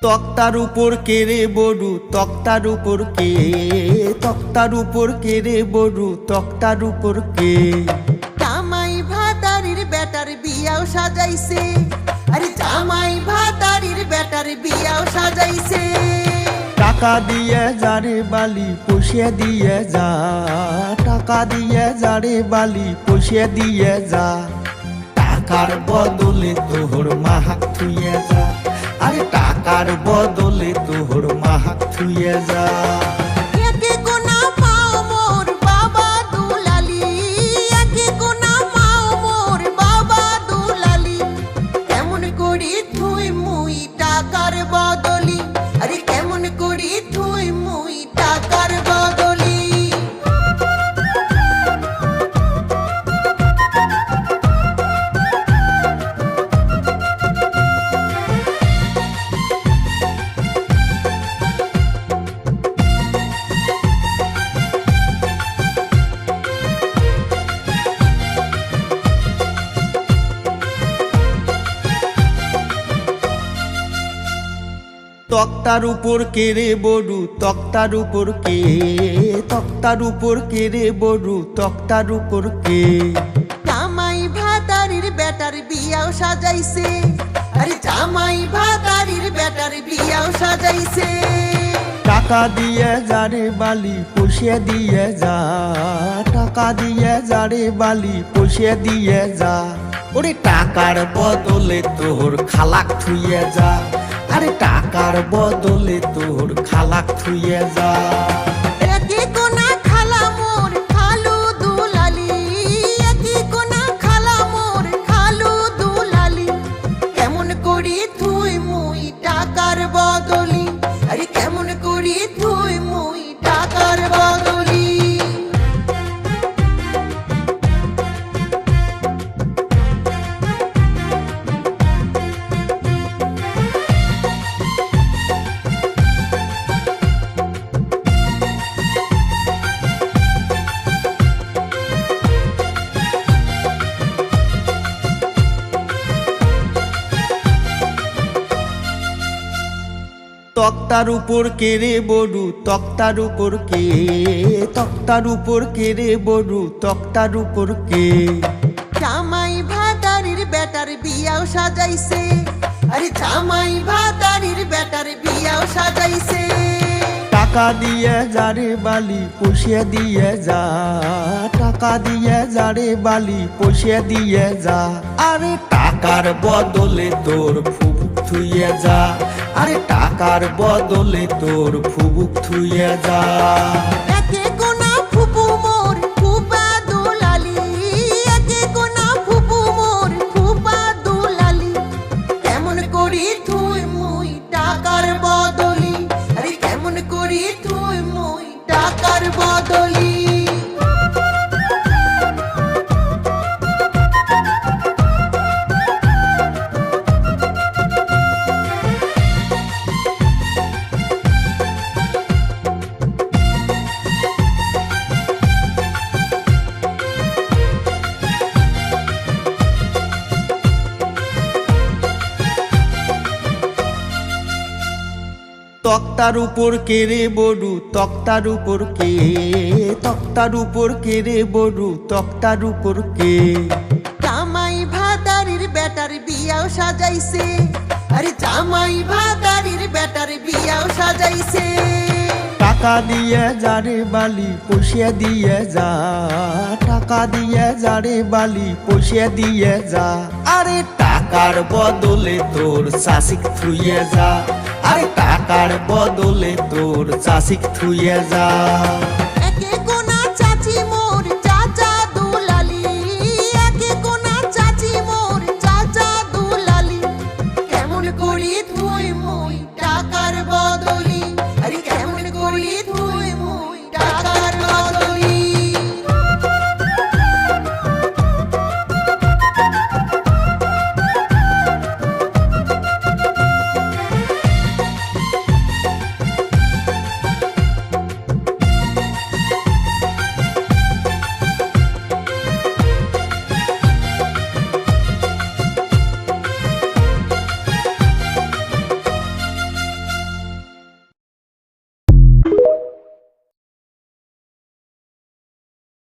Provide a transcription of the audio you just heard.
তক্তার উপর কে রে বড়ু, তক্তার উপর কে, তক্তার উপর কে রে বড়ু, তক্তার উপর কে? জামাই ভাতারির বেটার বিয়াও সাজাইছে, আরে জামাই ভাতারির বেটার বিয়াও সাজাইছে। টাকা দিয়ে যারে বালি পুষিয়ে দিয়ে যা, টাকা দিয়ে যারে বালি পুষিয়ে দিয়ে যা। টাকার বদলে তোর মাহাক থুয়ে যা, আরে টাকার বদলে তোর মাহাক থুয়ে যা। একে কোনা পাও মোর বাবা দুলালি, একে কোনা পাও মোর বাবা দুলালি। কেমন করি তুই মুই টাকার বদলি, আরে কেমন করি তুই মুই টাকার বদলি। তক্তার উপর কে রে বড়ু, তক্তার উপর কে, তক্তার উপর কে রে বড়ু, তক্তার উপর কে? জামাই ভাতারির বেটার বিয়াও সাজাইছে, আরে জামাই ভাতারির বেটার বিয়াও সাজাইছে। টাকা দিয়ে যারে বালি পুষিয়ে দিয়ে যা, টাকা দিয়ে যারে বালি পুষিয়ে দিয়ে যা। ওরে টাকার বদলে তোর খালাক থুইয়ে যা, আরে টাকার বদলে তোর খালাক থুইয়ে যা। একে কোনা খালা মোর খালু দুলালি, একে কোনা খালা মোর খালু দুলালি। কেমন করি তুই মুই টাকার বদলি, আরে কেমন করি তুই মুই টাকার বদলি। তক্তার উপর কে রে বড়ু, তক্তার উপর কে, তক্তার উপর কে রে বড়ু, তক্তার উপর কে? জামাই ভাতারির বেটার বিয়াও সাজাইছে, আরে জামাই ভাতারির বেটার বিয়াও সাজাইছে। টাকা দিয়ে যারে বালি পুষিয়ে দিয়ে যা, টাকা দিয়ে যারে বালি পুষিয়ে দিয়ে যা। আরে টাকার বদলে তোর ফুবুক থুইয়ে যা, আরে টাকার বদলে তোর ফুবুক থুইয়ে যা। একে কোনা ফুপু মোর ফুপা দুলালি, একে কোনা ফুপু মোর ফুপা দুলালি। কেমন করি তুই মুই টাকার বদলি, আরে কেমন করি তুই মুই টাকার বদলি। তক্তার উপর কে রে বড়ু, তক্তার উপর কে, তক্তার উপর কে রে বড়ু, তক্তার উপর কে? জামাই ভাতারির বেটার বিয়াও সাজাইছে, আরে জামাই ভাতারির বেটার বিয়াও সাজাইছে। টাকা দিয়ে যারে বালি পুষিয়ে দিয়ে যা, টাকা দিয়ে যারে বালি পুষিয়ে দিয়ে যা। আরে টাকার বদলে তোর চাষিক থুইয়ে যা, আরে টাকার বদলে তোর চাষিক থুইয়ে যা। একে কোনা চাচি মোর চাচা দুলালি, একে কোনা চাচি মোর চাচা দুলালি। কেমন করি তুই মুই টাকার বদলি,